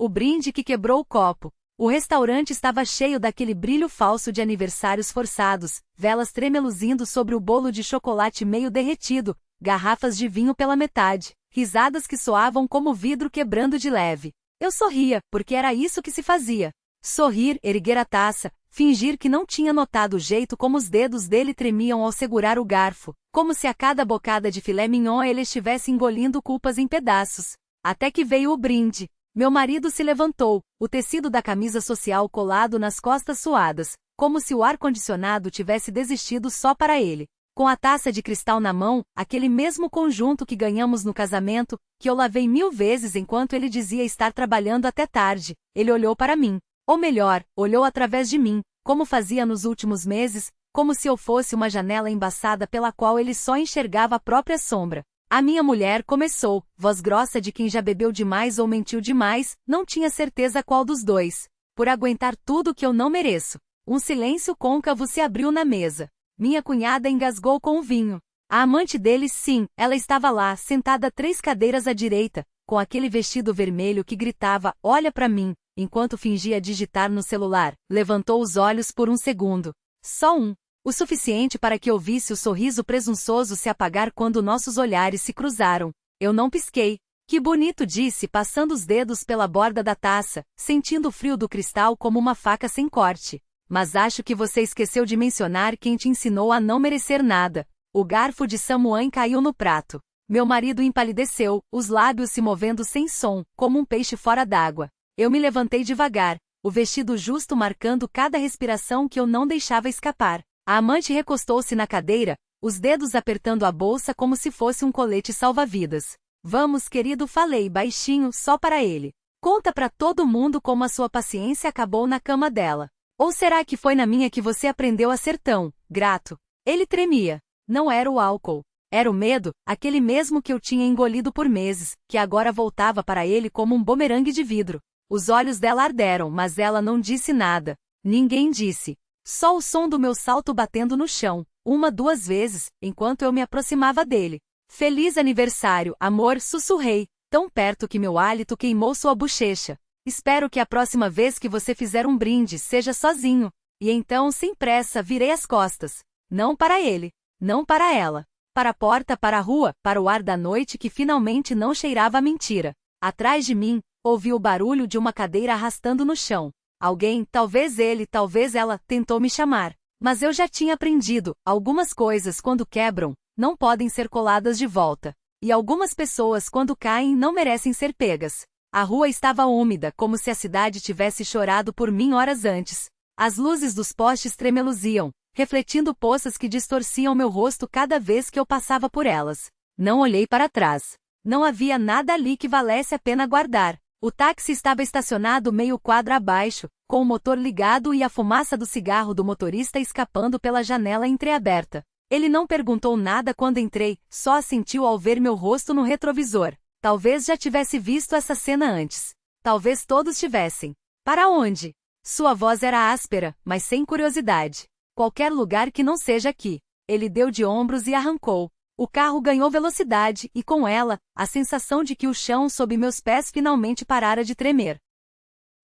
o brinde que quebrou o copo. O restaurante estava cheio daquele brilho falso de aniversários forçados, velas tremeluzindo sobre o bolo de chocolate meio derretido, garrafas de vinho pela metade, risadas que soavam como vidro quebrando de leve. Eu sorria, porque era isso que se fazia. Sorrir, erguer a taça, fingir que não tinha notado o jeito como os dedos dele tremiam ao segurar o garfo, como se a cada bocada de filé mignon ele estivesse engolindo culpas em pedaços. Até que veio o brinde. Meu marido se levantou, o tecido da camisa social colado nas costas suadas, como se o ar-condicionado tivesse desistido só para ele. Com a taça de cristal na mão, aquele mesmo conjunto que ganhamos no casamento, que eu lavei 1000 vezes enquanto ele dizia estar trabalhando até tarde, ele olhou para mim. Ou melhor, olhou através de mim, como fazia nos últimos meses, como se eu fosse uma janela embaçada pela qual ele só enxergava a própria sombra. A minha mulher começou, voz grossa de quem já bebeu demais ou mentiu demais, não tinha certeza qual dos dois. Por aguentar tudo que eu não mereço. Um silêncio côncavo se abriu na mesa. Minha cunhada engasgou com o vinho. A amante dele, sim, ela estava lá, sentada 3 cadeiras à direita, com aquele vestido vermelho que gritava, olha pra mim, enquanto fingia digitar no celular. Levantou os olhos por um segundo. Só um. O suficiente para que eu visse o sorriso presunçoso se apagar quando nossos olhares se cruzaram. Eu não pisquei. Que bonito, disse, passando os dedos pela borda da taça, sentindo o frio do cristal como uma faca sem corte. Mas acho que você esqueceu de mencionar quem te ensinou a não merecer nada. O garfo de Samuel caiu no prato. Meu marido empalideceu, os lábios se movendo sem som, como um peixe fora d'água. Eu me levantei devagar, o vestido justo marcando cada respiração que eu não deixava escapar. A amante recostou-se na cadeira, os dedos apertando a bolsa como se fosse um colete salva-vidas. Vamos, querido, falei baixinho, só para ele. Conta para todo mundo como a sua paciência acabou na cama dela. Ou será que foi na minha que você aprendeu a ser tão grato? Ele tremia. Não era o álcool. Era o medo, aquele mesmo que eu tinha engolido por meses, que agora voltava para ele como um bumerangue de vidro. Os olhos dela arderam, mas ela não disse nada. Ninguém disse. Só o som do meu salto batendo no chão, 1, 2 vezes, enquanto eu me aproximava dele. Feliz aniversário, amor, sussurrei, tão perto que meu hálito queimou sua bochecha. Espero que a próxima vez que você fizer um brinde seja sozinho. E então, sem pressa, virei as costas. Não para ele. Não para ela. Para a porta, para a rua, para o ar da noite que finalmente não cheirava a mentira. Atrás de mim, ouvi o barulho de uma cadeira arrastando no chão. Alguém, talvez ele, talvez ela, tentou me chamar. Mas eu já tinha aprendido, algumas coisas quando quebram, não podem ser coladas de volta. E algumas pessoas quando caem não merecem ser pegas. A rua estava úmida, como se a cidade tivesse chorado por mim horas antes. As luzes dos postes tremeluziam, refletindo poças que distorciam meu rosto cada vez que eu passava por elas. Não olhei para trás. Não havia nada ali que valesse a pena guardar. O táxi estava estacionado meio quadra abaixo, com o motor ligado e a fumaça do cigarro do motorista escapando pela janela entreaberta. Ele não perguntou nada quando entrei, só assentiu ao ver meu rosto no retrovisor. Talvez já tivesse visto essa cena antes. Talvez todos tivessem. Para onde? Sua voz era áspera, mas sem curiosidade. Qualquer lugar que não seja aqui. Ele deu de ombros e arrancou. O carro ganhou velocidade e, com ela, a sensação de que o chão sob meus pés finalmente parara de tremer.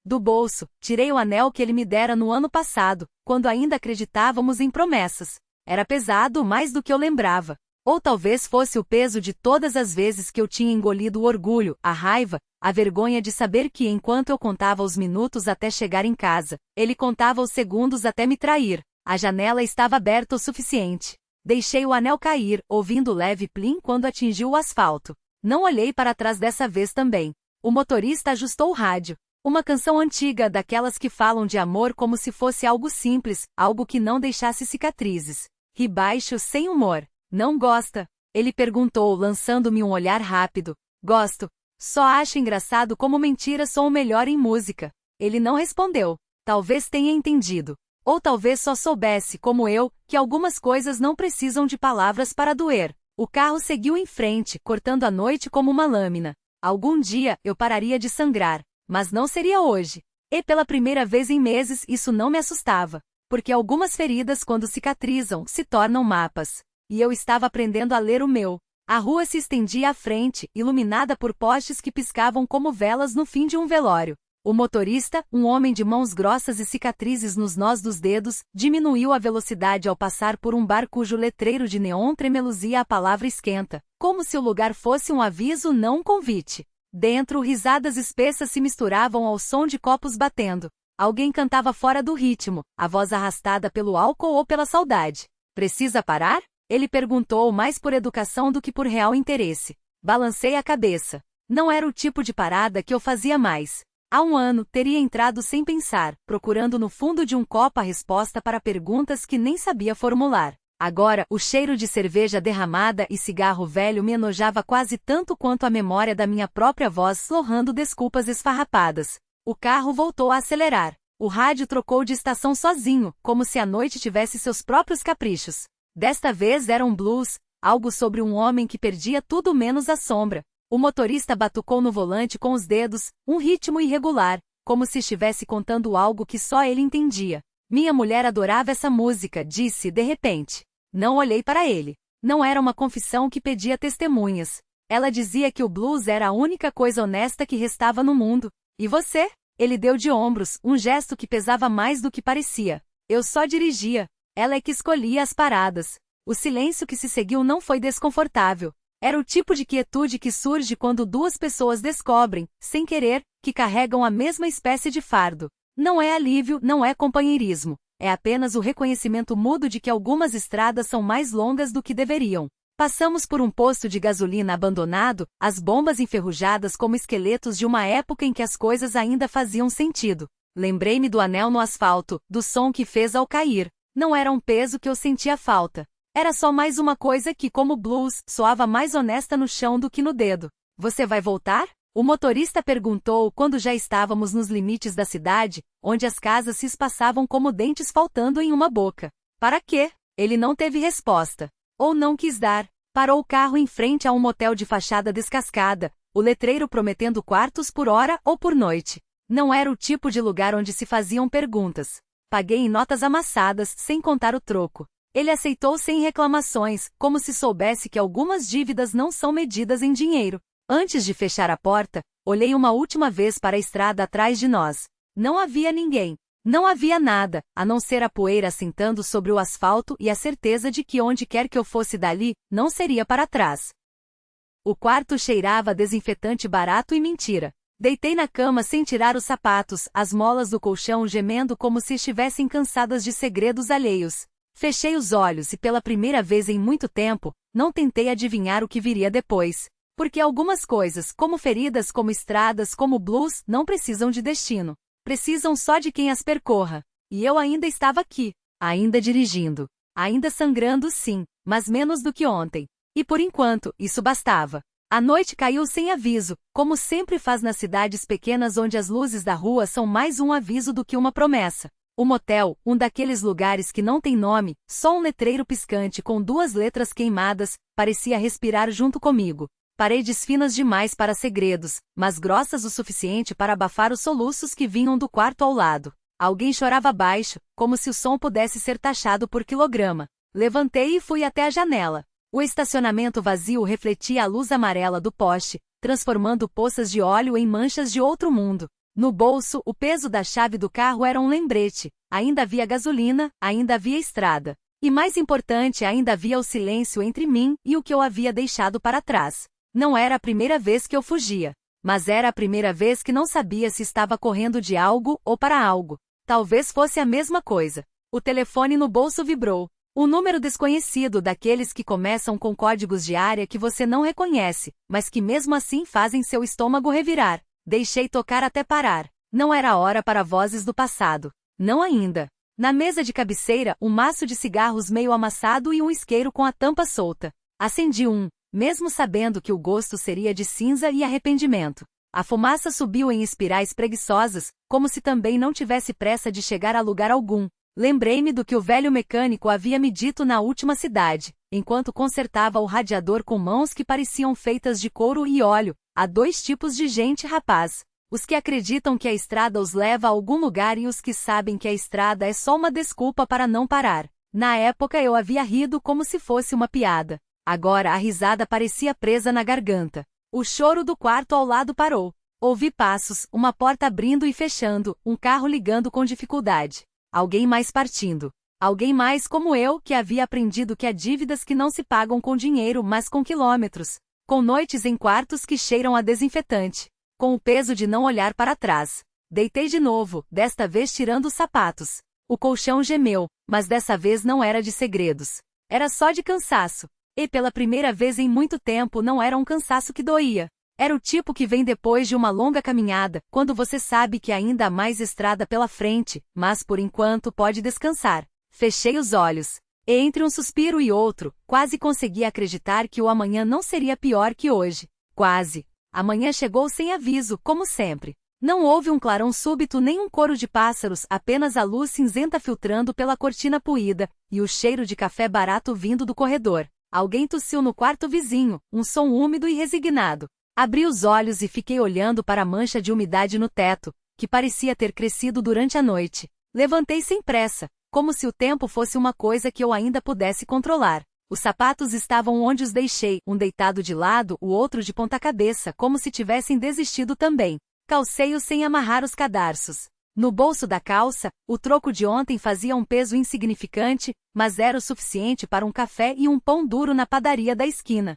Do bolso, tirei o anel que ele me dera no ano passado, quando ainda acreditávamos em promessas. Era pesado mais do que eu lembrava. Ou talvez fosse o peso de todas as vezes que eu tinha engolido o orgulho, a raiva, a vergonha de saber que enquanto eu contava os minutos até chegar em casa, ele contava os segundos até me trair. A janela estava aberta o suficiente. Deixei o anel cair, ouvindo o leve plim quando atingiu o asfalto. Não olhei para trás dessa vez também. O motorista ajustou o rádio. Uma canção antiga, daquelas que falam de amor como se fosse algo simples, algo que não deixasse cicatrizes. Ri baixo, sem humor. Não gosta? Ele perguntou, lançando-me um olhar rápido. Gosto. Só acho engraçado como mentiras são o melhor em música. Ele não respondeu. Talvez tenha entendido. Ou talvez só soubesse, como eu, que algumas coisas não precisam de palavras para doer. O carro seguiu em frente, cortando a noite como uma lâmina. Algum dia, eu pararia de sangrar. Mas não seria hoje. E pela primeira vez em meses isso não me assustava. Porque algumas feridas, quando cicatrizam, se tornam mapas. E eu estava aprendendo a ler o meu. A rua se estendia à frente, iluminada por postes que piscavam como velas no fim de um velório. O motorista, um homem de mãos grossas e cicatrizes nos nós dos dedos, diminuiu a velocidade ao passar por um bar cujo letreiro de neon tremeluzia a palavra esquenta, como se o lugar fosse um aviso não um convite. Dentro, risadas espessas se misturavam ao som de copos batendo. Alguém cantava fora do ritmo, a voz arrastada pelo álcool ou pela saudade. Precisa parar? Ele perguntou mais por educação do que por real interesse. Balancei a cabeça. Não era o tipo de parada que eu fazia mais. Há um ano, teria entrado sem pensar, procurando no fundo de um copo a resposta para perguntas que nem sabia formular. Agora, o cheiro de cerveja derramada e cigarro velho me enojava quase tanto quanto a memória da minha própria voz sorrando desculpas esfarrapadas. O carro voltou a acelerar. O rádio trocou de estação sozinho, como se a noite tivesse seus próprios caprichos. Desta vez era um blues, algo sobre um homem que perdia tudo menos a sombra. O motorista batucou no volante com os dedos, um ritmo irregular, como se estivesse contando algo que só ele entendia. Minha mulher adorava essa música, disse de repente. Não olhei para ele. Não era uma confissão que pedia testemunhas. Ela dizia que o blues era a única coisa honesta que restava no mundo. E você? Ele deu de ombros, um gesto que pesava mais do que parecia. Eu só dirigia. Ela é que escolhia as paradas. O silêncio que se seguiu não foi desconfortável. Era o tipo de quietude que surge quando duas pessoas descobrem, sem querer, que carregam a mesma espécie de fardo. Não é alívio, não é companheirismo. É apenas o reconhecimento mudo de que algumas estradas são mais longas do que deveriam. Passamos por um posto de gasolina abandonado, as bombas enferrujadas como esqueletos de uma época em que as coisas ainda faziam sentido. Lembrei-me do anel no asfalto, do som que fez ao cair. Não era um peso que eu sentia falta. Era só mais uma coisa que, como blues, soava mais honesta no chão do que no dedo. Você vai voltar? O motorista perguntou quando já estávamos nos limites da cidade, onde as casas se espaçavam como dentes faltando em uma boca. Para quê? Ele não teve resposta. Ou não quis dar. Parou o carro em frente a um motel de fachada descascada, o letreiro prometendo quartos por hora ou por noite. Não era o tipo de lugar onde se faziam perguntas. Paguei em notas amassadas, sem contar o troco. Ele aceitou sem reclamações, como se soubesse que algumas dívidas não são medidas em dinheiro. Antes de fechar a porta, olhei uma última vez para a estrada atrás de nós. Não havia ninguém. Não havia nada, a não ser a poeira assentando sobre o asfalto e a certeza de que onde quer que eu fosse dali, não seria para trás. O quarto cheirava a desinfetante barato e mentira. Deitei na cama sem tirar os sapatos, as molas do colchão gemendo como se estivessem cansadas de segredos alheios. Fechei os olhos e pela primeira vez em muito tempo, não tentei adivinhar o que viria depois. Porque algumas coisas, como feridas, como estradas, como blues, não precisam de destino. Precisam só de quem as percorra. E eu ainda estava aqui. Ainda dirigindo. Ainda sangrando sim, mas menos do que ontem. E por enquanto, isso bastava. A noite caiu sem aviso, como sempre faz nas cidades pequenas onde as luzes da rua são mais um aviso do que uma promessa. O motel, um daqueles lugares que não tem nome, só um letreiro piscante com 2 letras queimadas, parecia respirar junto comigo. Paredes finas demais para segredos, mas grossas o suficiente para abafar os soluços que vinham do quarto ao lado. Alguém chorava baixo, como se o som pudesse ser taxado por quilograma. Levantei e fui até a janela. O estacionamento vazio refletia a luz amarela do poste, transformando poças de óleo em manchas de outro mundo. No bolso, o peso da chave do carro era um lembrete. Ainda havia gasolina, ainda havia estrada. E mais importante, ainda havia o silêncio entre mim e o que eu havia deixado para trás. Não era a primeira vez que eu fugia. Mas era a primeira vez que não sabia se estava correndo de algo ou para algo. Talvez fosse a mesma coisa. O telefone no bolso vibrou. Um número desconhecido daqueles que começam com códigos de área que você não reconhece, mas que mesmo assim fazem seu estômago revirar. Deixei tocar até parar. Não era hora para vozes do passado. Não ainda. Na mesa de cabeceira, um maço de cigarros meio amassado e um isqueiro com a tampa solta. Acendi um, mesmo sabendo que o gosto seria de cinza e arrependimento. A fumaça subiu em espirais preguiçosas, como se também não tivesse pressa de chegar a lugar algum. Lembrei-me do que o velho mecânico havia me dito na última cidade, enquanto consertava o radiador com mãos que pareciam feitas de couro e óleo. Há 2 tipos de gente, rapaz. Os que acreditam que a estrada os leva a algum lugar e os que sabem que a estrada é só uma desculpa para não parar. Na época eu havia rido como se fosse uma piada. Agora a risada parecia presa na garganta. O choro do quarto ao lado parou. Ouvi passos, uma porta abrindo e fechando, um carro ligando com dificuldade. Alguém mais partindo. Alguém mais como eu, que havia aprendido que há dívidas que não se pagam com dinheiro, mas com quilômetros. Com noites em quartos que cheiram a desinfetante. Com o peso de não olhar para trás. Deitei de novo, desta vez tirando os sapatos. O colchão gemeu, mas dessa vez não era de segredos. Era só de cansaço. E pela primeira vez em muito tempo não era um cansaço que doía. Era o tipo que vem depois de uma longa caminhada, quando você sabe que ainda há mais estrada pela frente, mas por enquanto pode descansar. Fechei os olhos. E entre um suspiro e outro, quase consegui acreditar que o amanhã não seria pior que hoje. Quase. Amanhã chegou sem aviso, como sempre. Não houve um clarão súbito nem um coro de pássaros, apenas a luz cinzenta filtrando pela cortina puída, e o cheiro de café barato vindo do corredor. Alguém tossiu no quarto vizinho, um som úmido e resignado. Abri os olhos e fiquei olhando para a mancha de umidade no teto, que parecia ter crescido durante a noite. Levantei sem pressa, como se o tempo fosse uma coisa que eu ainda pudesse controlar. Os sapatos estavam onde os deixei, um deitado de lado, o outro de ponta-cabeça, como se tivessem desistido também. Calcei-os sem amarrar os cadarços. No bolso da calça, o troco de ontem fazia um peso insignificante, mas era o suficiente para um café e um pão duro na padaria da esquina.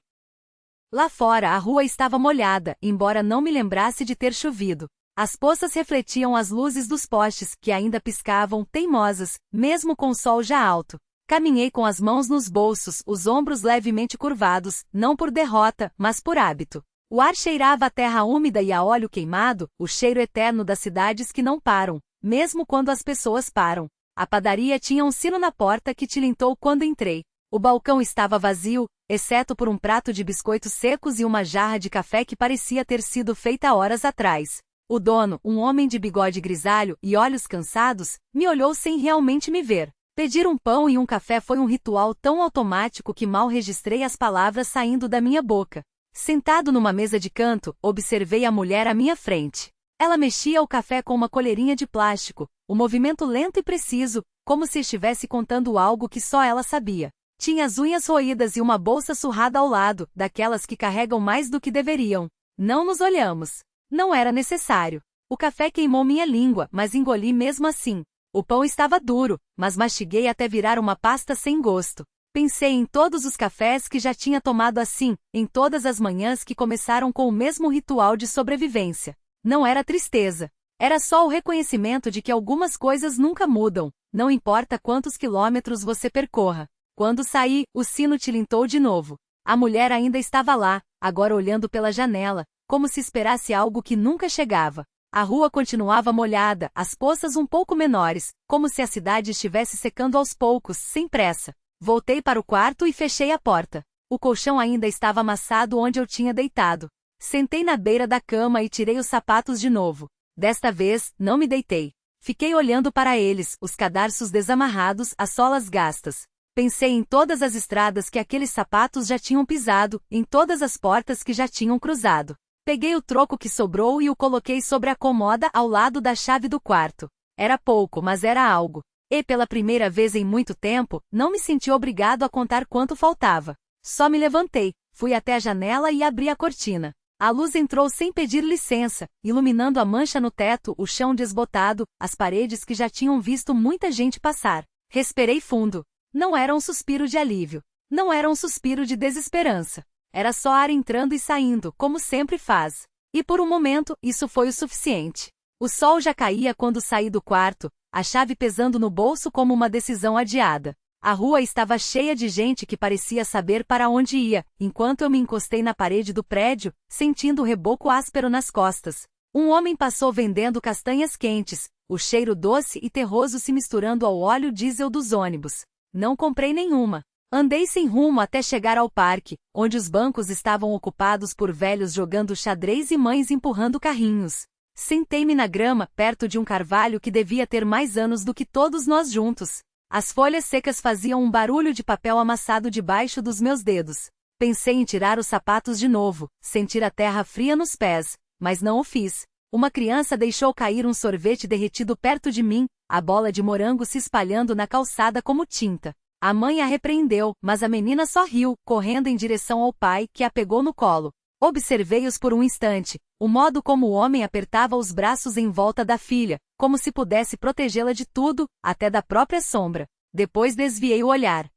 Lá fora a rua estava molhada, embora não me lembrasse de ter chovido. As poças refletiam as luzes dos postes, que ainda piscavam, teimosas, mesmo com o sol já alto. Caminhei com as mãos nos bolsos, os ombros levemente curvados, não por derrota, mas por hábito. O ar cheirava a terra úmida e a óleo queimado, o cheiro eterno das cidades que não param, mesmo quando as pessoas param. A padaria tinha um sino na porta que tilintou quando entrei. O balcão estava vazio, exceto por um prato de biscoitos secos e uma jarra de café que parecia ter sido feita horas atrás. O dono, um homem de bigode grisalho e olhos cansados, me olhou sem realmente me ver. Pedir um pão e um café foi um ritual tão automático que mal registrei as palavras saindo da minha boca. Sentado numa mesa de canto, observei a mulher à minha frente. Ela mexia o café com uma colherinha de plástico, o movimento lento e preciso, como se estivesse contando algo que só ela sabia. Tinha as unhas roídas e uma bolsa surrada ao lado, daquelas que carregam mais do que deveriam. Não nos olhamos. Não era necessário. O café queimou minha língua, mas engoli mesmo assim. O pão estava duro, mas mastiguei até virar uma pasta sem gosto. Pensei em todos os cafés que já tinha tomado assim, em todas as manhãs que começaram com o mesmo ritual de sobrevivência. Não era tristeza. Era só o reconhecimento de que algumas coisas nunca mudam, não importa quantos quilômetros você percorra. Quando saí, o sino tilintou de novo. A mulher ainda estava lá, agora olhando pela janela, como se esperasse algo que nunca chegava. A rua continuava molhada, as poças um pouco menores, como se a cidade estivesse secando aos poucos, sem pressa. Voltei para o quarto e fechei a porta. O colchão ainda estava amassado onde eu tinha deitado. Sentei na beira da cama e tirei os sapatos de novo. Desta vez, não me deitei. Fiquei olhando para eles, os cadarços desamarrados, as solas gastas. Pensei em todas as estradas que aqueles sapatos já tinham pisado, em todas as portas que já tinham cruzado. Peguei o troco que sobrou e o coloquei sobre a cômoda ao lado da chave do quarto. Era pouco, mas era algo. E pela primeira vez em muito tempo, não me senti obrigado a contar quanto faltava. Só me levantei, fui até a janela e abri a cortina. A luz entrou sem pedir licença, iluminando a mancha no teto, o chão desbotado, as paredes que já tinham visto muita gente passar. Respirei fundo. Não era um suspiro de alívio. Não era um suspiro de desesperança. Era só ar entrando e saindo, como sempre faz. E por um momento, isso foi o suficiente. O sol já caía quando saí do quarto, a chave pesando no bolso como uma decisão adiada. A rua estava cheia de gente que parecia saber para onde ia, enquanto eu me encostei na parede do prédio, sentindo o reboco áspero nas costas. Um homem passou vendendo castanhas quentes, o cheiro doce e terroso se misturando ao óleo diesel dos ônibus. Não comprei nenhuma. Andei sem rumo até chegar ao parque, onde os bancos estavam ocupados por velhos jogando xadrez e mães empurrando carrinhos. Sentei-me na grama, perto de um carvalho que devia ter mais anos do que todos nós juntos. As folhas secas faziam um barulho de papel amassado debaixo dos meus dedos. Pensei em tirar os sapatos de novo, sentir a terra fria nos pés, mas não o fiz. Uma criança deixou cair um sorvete derretido perto de mim, a bola de morango se espalhando na calçada como tinta. A mãe a repreendeu, mas a menina só riu, correndo em direção ao pai, que a pegou no colo. Observei-os por um instante, o modo como o homem apertava os braços em volta da filha, como se pudesse protegê-la de tudo, até da própria sombra. Depois desviei o olhar.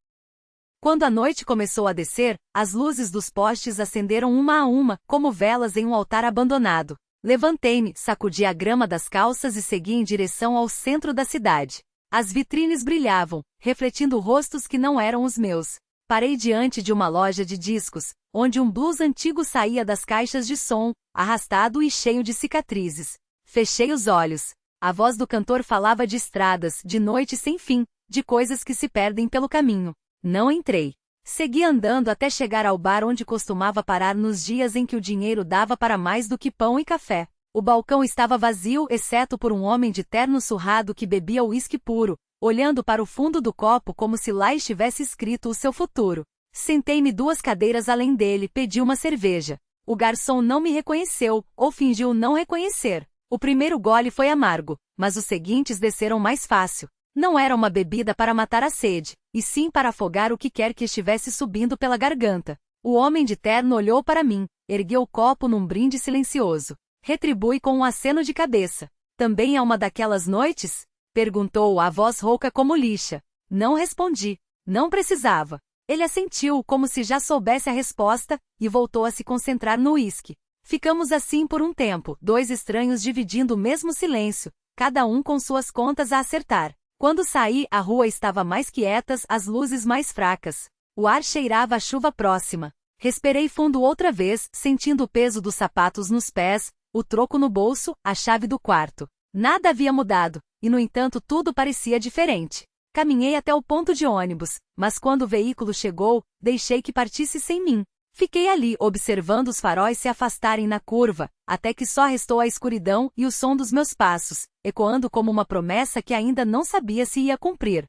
Quando a noite começou a descer, as luzes dos postes acenderam uma a uma, como velas em um altar abandonado. Levantei-me, sacudi a grama das calças e segui em direção ao centro da cidade. As vitrines brilhavam, refletindo rostos que não eram os meus. Parei diante de uma loja de discos, onde um blues antigo saía das caixas de som, arrastado e cheio de cicatrizes. Fechei os olhos. A voz do cantor falava de estradas, de noite sem fim, de coisas que se perdem pelo caminho. Não entrei. Segui andando até chegar ao bar onde costumava parar nos dias em que o dinheiro dava para mais do que pão e café. O balcão estava vazio, exceto por um homem de terno surrado que bebia uísque puro, olhando para o fundo do copo como se lá estivesse escrito o seu futuro. Sentei-me 2 cadeiras além dele, pedi uma cerveja. O garçom não me reconheceu, ou fingiu não reconhecer. O primeiro gole foi amargo, mas os seguintes desceram mais fácil. Não era uma bebida para matar a sede, e sim para afogar o que quer que estivesse subindo pela garganta. O homem de terno olhou para mim, ergueu o copo num brinde silencioso. Retribui com um aceno de cabeça. Também é uma daquelas noites? Perguntou a voz rouca como lixa. Não respondi. Não precisava. Ele assentiu como se já soubesse a resposta, e voltou a se concentrar no uísque. Ficamos assim por um tempo, 2 estranhos dividindo o mesmo silêncio, cada um com suas contas a acertar. Quando saí, a rua estava mais quieta, as luzes mais fracas. O ar cheirava a chuva próxima. Respirei fundo outra vez, sentindo o peso dos sapatos nos pés, o troco no bolso, a chave do quarto. Nada havia mudado, e no entanto tudo parecia diferente. Caminhei até o ponto de ônibus, mas quando o veículo chegou, deixei que partisse sem mim. Fiquei ali observando os faróis se afastarem na curva, até que só restou a escuridão e o som dos meus passos, ecoando como uma promessa que ainda não sabia se ia cumprir.